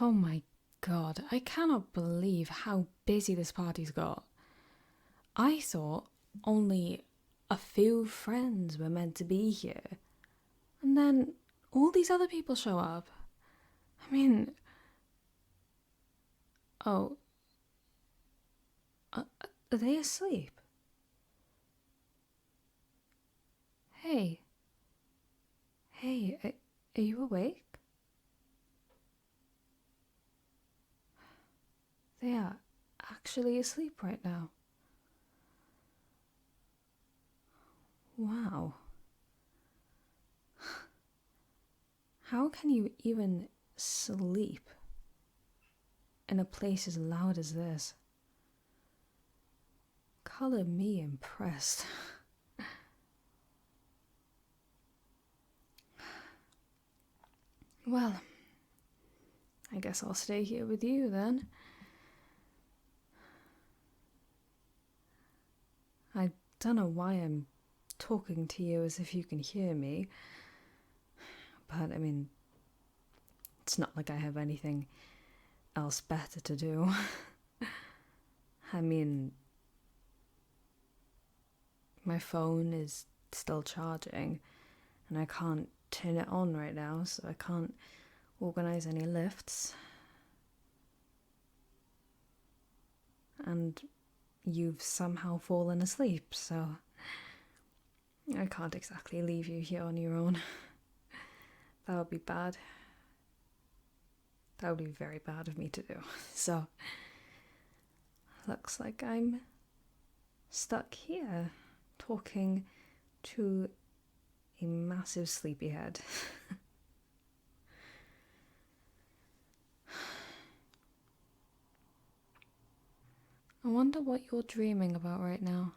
Oh my god, I cannot believe how busy this party's got. I thought only a few friends were meant to be here, and then all these other people show up. I mean, oh, are they asleep? Hey, hey, are you awake? They are actually asleep right now. Wow. How can you even sleep in a place as loud as this? Color me impressed. Well, I guess I'll stay here with you then. I don't know why I'm talking to you as if you can hear me, but I mean, it's not like I have anything else better to do. I mean, my phone is still charging, and I can't turn it on right now, so I can't organize any lifts. And you've somehow fallen asleep, so I can't exactly leave you here on your own. That would be bad. That would be very bad of me to do. So, looks like I'm stuck here, talking to a massive sleepyhead. I wonder what you're dreaming about right now.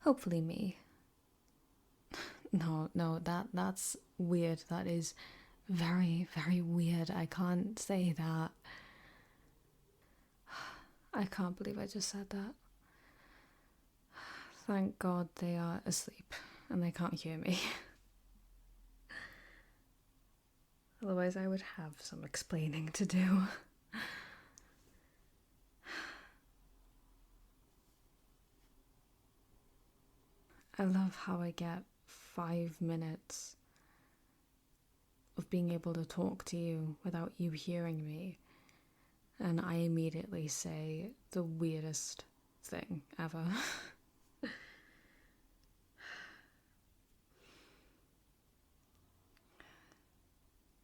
Hopefully me. No, that's weird. That is very, very weird. I can't say that. I can't believe I just said that. Thank God they are asleep and they can't hear me. Otherwise, I would have some explaining to do. I love how I get 5 minutes of being able to talk to you without you hearing me, and I immediately say the weirdest thing ever. I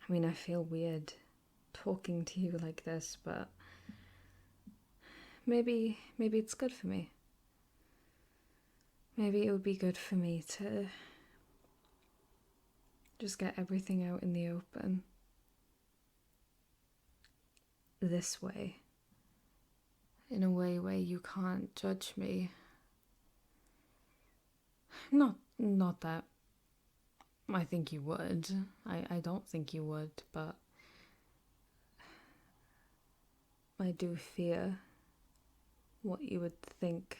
mean, I feel weird talking to you like this, but maybe it's good for me. Maybe it would be good for me to just get everything out in the open. This way. In a way where you can't judge me. Not that I think you would. I don't think you would, but I do fear what you would think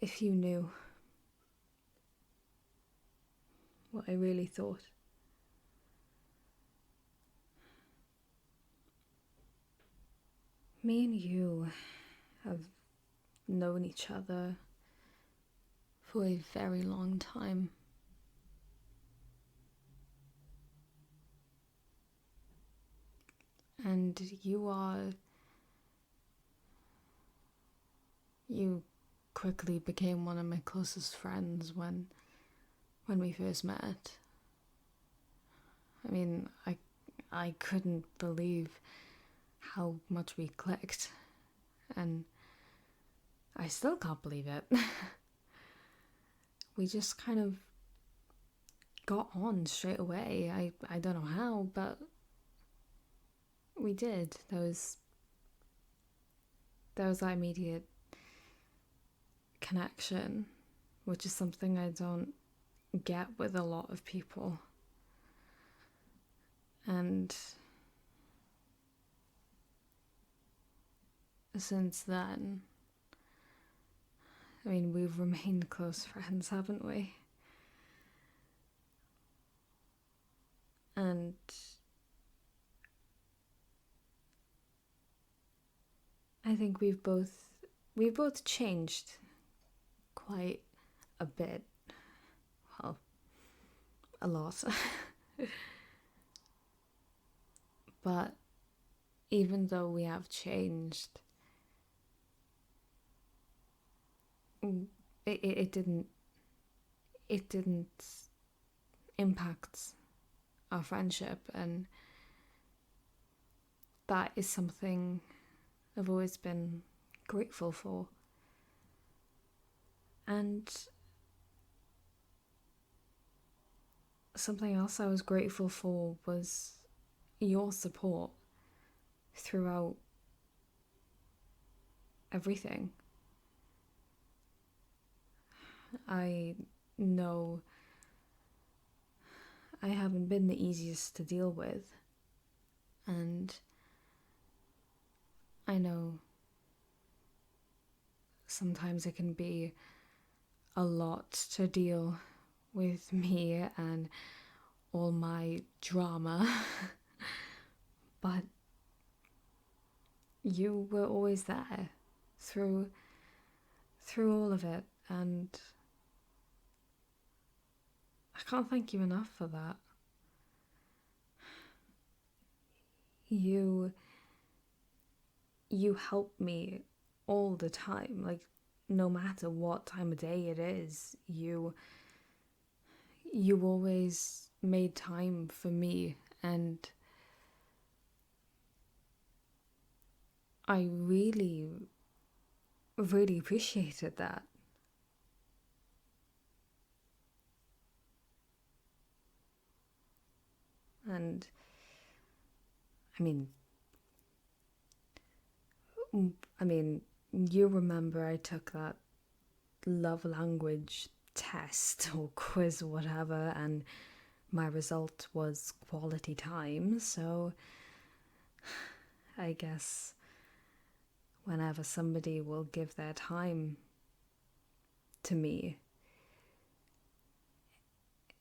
if you knew what I really thought. Me and you have known each other for a very long time. And you quickly became one of my closest friends when we first met. I mean, I couldn't believe how much we clicked, and I still can't believe it. We just kind of got on straight away. I don't know how, but we did. There was that immediate connection, which is something I don't get with a lot of people. And since then, I mean, we've remained close friends, haven't we? And I think we've both changed quite a bit. Well, a lot. But even though we have changed, it didn't impact our friendship, and that is something I've always been grateful for. And something else I was grateful for was your support throughout everything. I know I haven't been the easiest to deal with, and I know sometimes it can be a lot to deal with me and all my drama, but you were always there through all of it, and I can't thank you enough for that. You help me all the time, like no matter what time of day it is, you always made time for me, and I really, really appreciated that. And I mean, you remember I took that love language test or quiz or whatever, and my result was quality time, so I guess whenever somebody will give their time to me,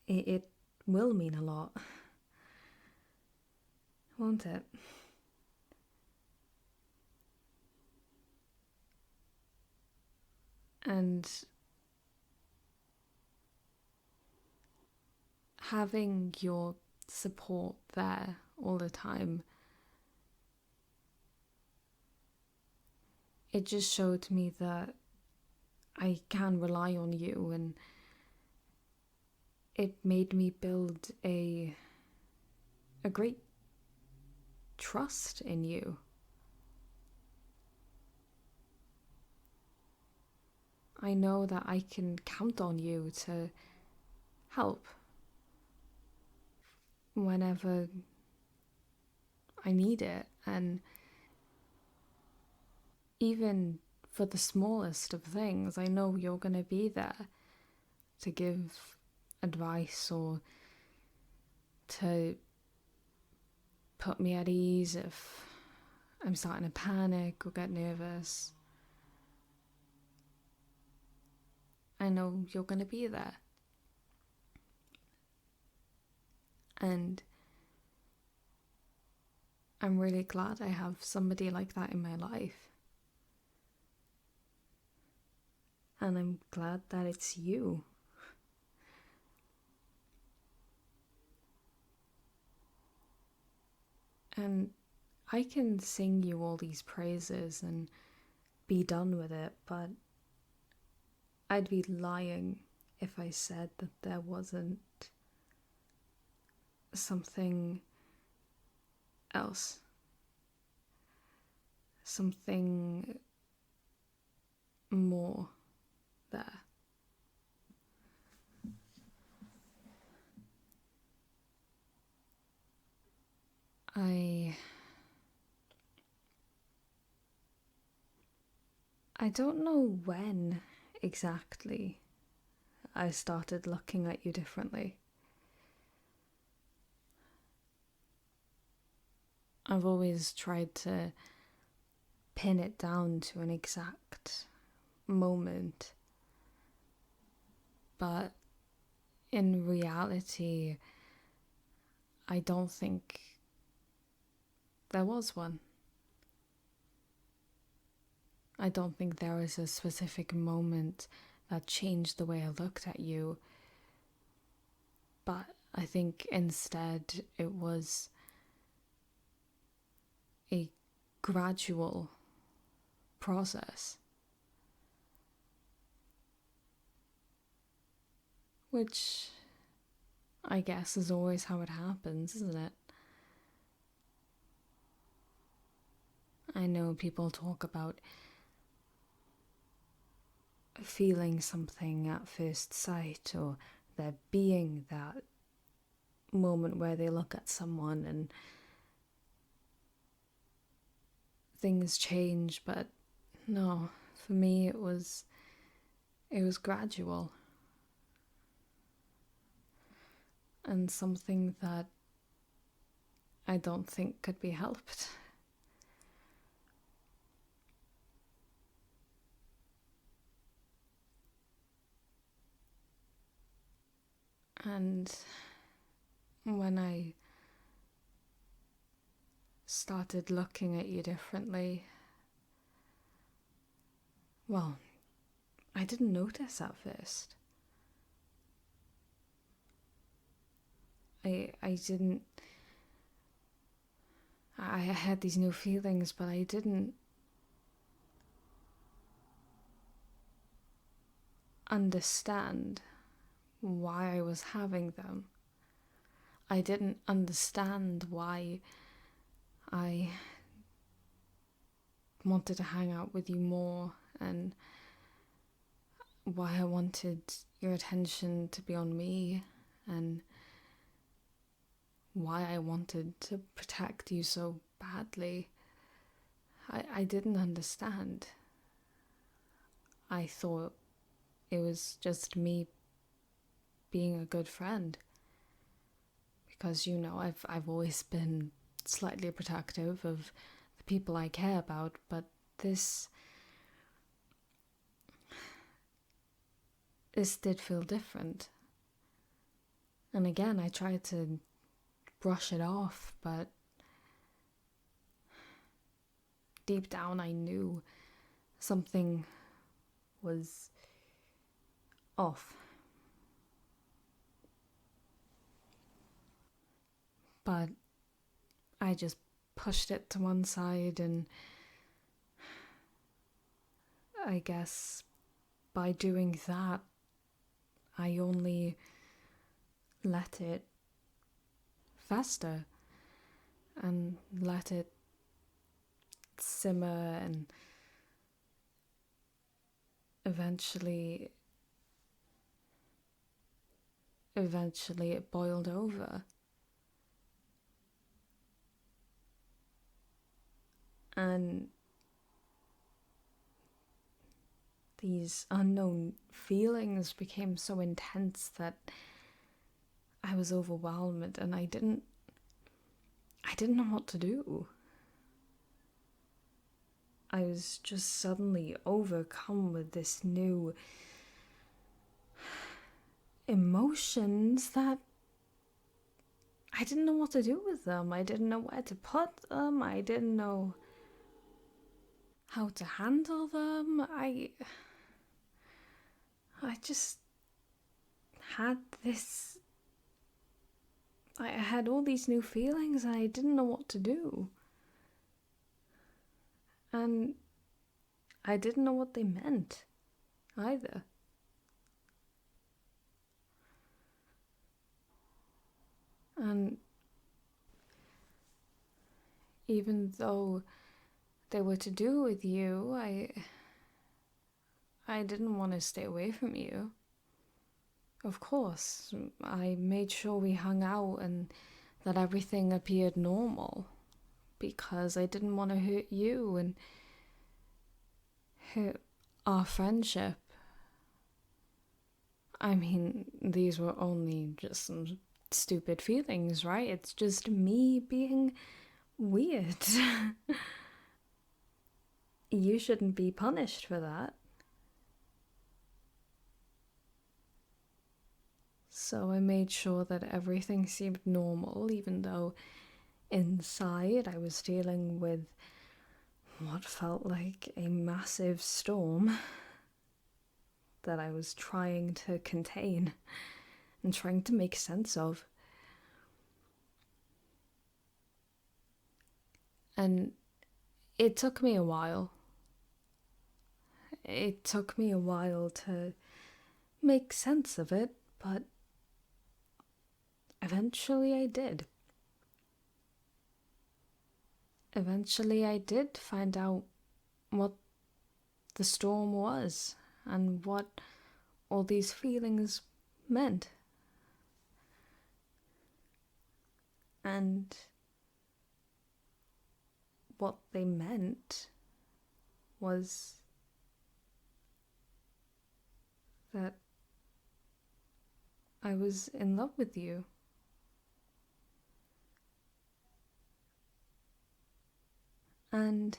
it will mean a lot, won't it? And having your support there all the time, it just showed me that I can rely on you, and it made me build a great trust in you. I know that I can count on you to help whenever I need it, and even for the smallest of things, I know you're going to be there to give advice or to put me at ease if I'm starting to panic or get nervous. I know you're going to be there. And I'm really glad I have somebody like that in my life. And I'm glad that it's you. And I can sing you all these praises and be done with it, but I'd be lying if I said that there wasn't something else. Something more there. I don't know when exactly I started looking at you differently. I've always tried to pin it down to an exact moment, but in reality, I don't think there was one. I don't think there was a specific moment that changed the way I looked at you, but I think instead it was a gradual process, which I guess is always how it happens, isn't it? I know people talk about feeling something at first sight, or there being that moment where they look at someone and things change, but no, for me it was gradual, and something that I don't think could be helped. And when I started looking at you differently, well, I didn't notice at first. I didn't. I had these new feelings, but I didn't understand why I was having them. I didn't understand why I wanted to hang out with you more, and why I wanted your attention to be on me, and why I wanted to protect you so badly. I didn't understand. I thought it was just me being a good friend, because I've always been slightly protective of the people I care about, but this did feel different. And again, I tried to brush it off, but deep down I knew something was off. But I just pushed it to one side, and I guess by doing that, I only let it fester and let it simmer, and eventually it boiled over. And these unknown feelings became so intense that I was overwhelmed, and I didn't know what to do. I was just suddenly overcome with this new emotions that I didn't know what to do with them. I didn't know where to put them. I didn't know how to handle them. I just had this. I had all these new feelings, and I didn't know what to do. And I didn't know what they meant either. And even though they were to do with you, I didn't want to stay away from you. Of course, I made sure we hung out and that everything appeared normal, because I didn't want to hurt you and hurt our friendship. I mean, these were only just some stupid feelings, right? It's just me being weird. You shouldn't be punished for that. So I made sure that everything seemed normal, even though inside I was dealing with what felt like a massive storm that I was trying to contain and trying to make sense of. And it took me a while. It took me a while to make sense of it, but eventually I did. Eventually I did find out what the storm was and what all these feelings meant. And what they meant was that I was in love with you. And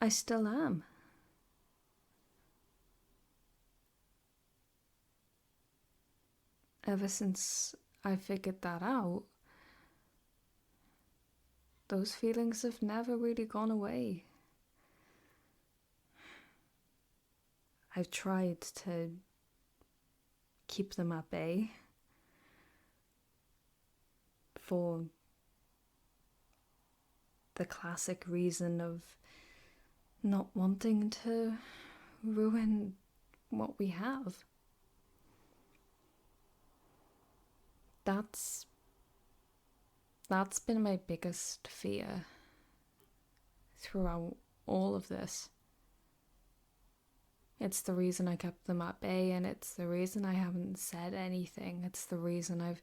I still am. Ever since I figured that out, those feelings have never really gone away. I've tried to keep them at bay for the classic reason of not wanting to ruin what we have. That's been my biggest fear throughout all of this. It's the reason I kept them at bay, and it's the reason I haven't said anything. It's the reason I've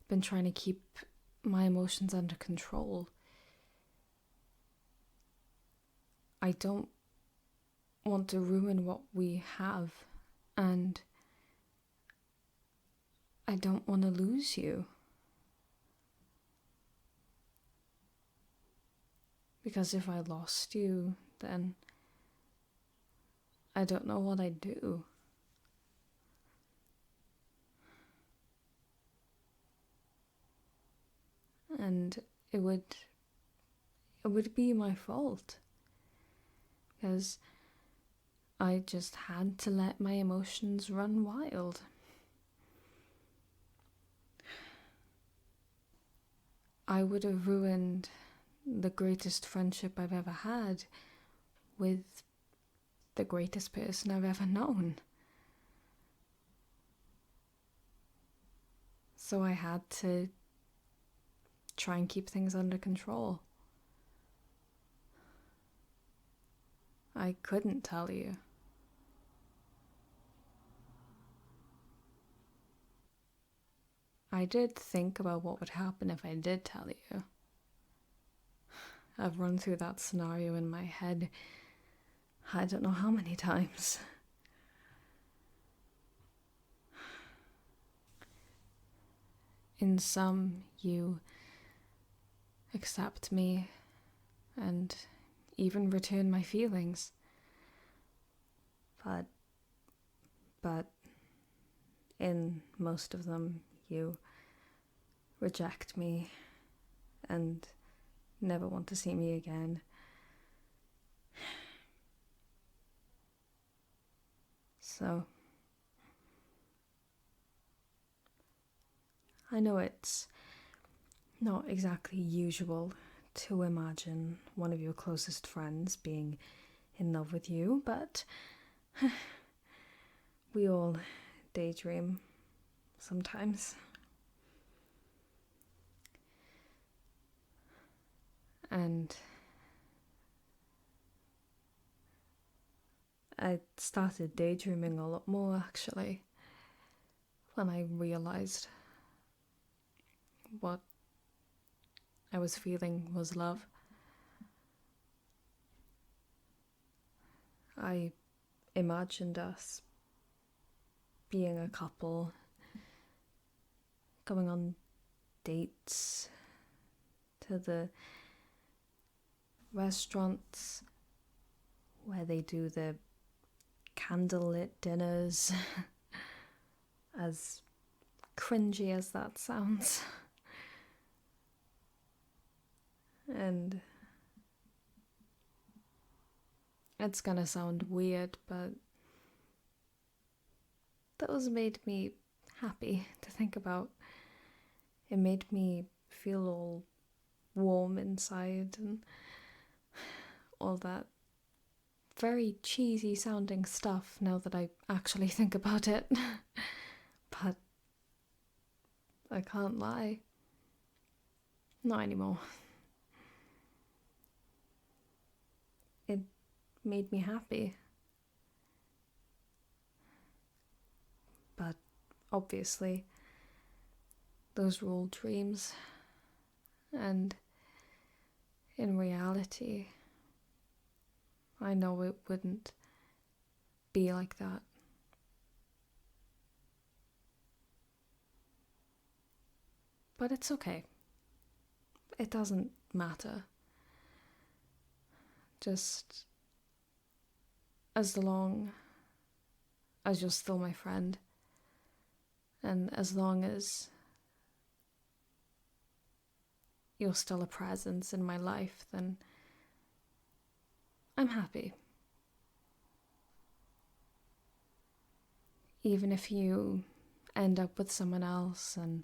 been trying to keep my emotions under control. I don't want to ruin what we have, and I don't want to lose you. Because if I lost you, then I don't know what I'd do. And it would be my fault. Because I just had to let my emotions run wild. I would have ruined the greatest friendship I've ever had with the greatest person I've ever known. So I had to try and keep things under control. I couldn't tell you. I did think about what would happen if I did tell you. I've run through that scenario in my head I don't know how many times. In some, you accept me and even return my feelings. But in most of them, you reject me and never want to see me again. So, I know it's not exactly usual to imagine one of your closest friends being in love with you, but we all daydream sometimes. And I started daydreaming a lot more, actually, when I realised what I was feeling was love. I imagined us being a couple, going on dates to the restaurants where they do the candlelit dinners, as cringy as that sounds. And It's gonna sound weird, but those made me happy to think about. It made me feel all warm inside and all that very cheesy sounding stuff now that I actually think about it. But I can't lie. Not anymore. It made me happy. But obviously, those were all dreams. And in reality, I know it wouldn't be like that. But it's okay. It doesn't matter. Just as long as you're still my friend, and as long as you're still a presence in my life, then I'm happy. Even if you end up with someone else and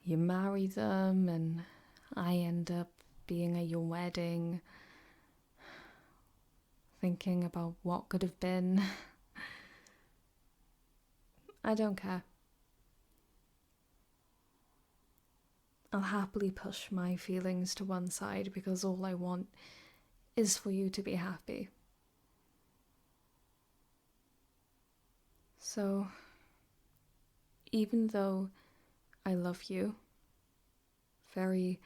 you marry them and I end up being at your wedding, thinking about what could have been, I don't care. I'll happily push my feelings to one side because all I want is for you to be happy. So, even though I love you very,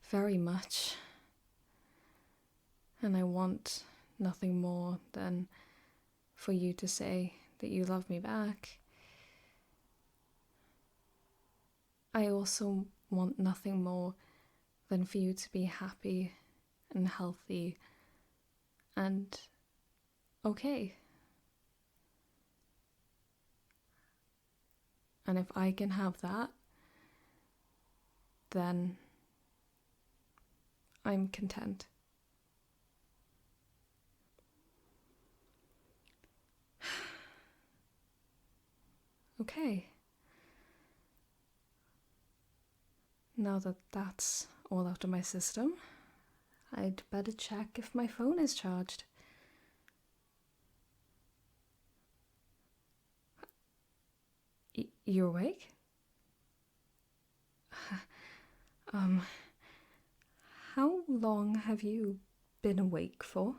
very much, and I want nothing more than for you to say that you love me back, I also want nothing more than for you to be happy and healthy and okay. And if I can have that, then I'm content. Okay. Now that that's all out of my system, I'd better check if my phone is charged. You're awake? How long have you been awake for?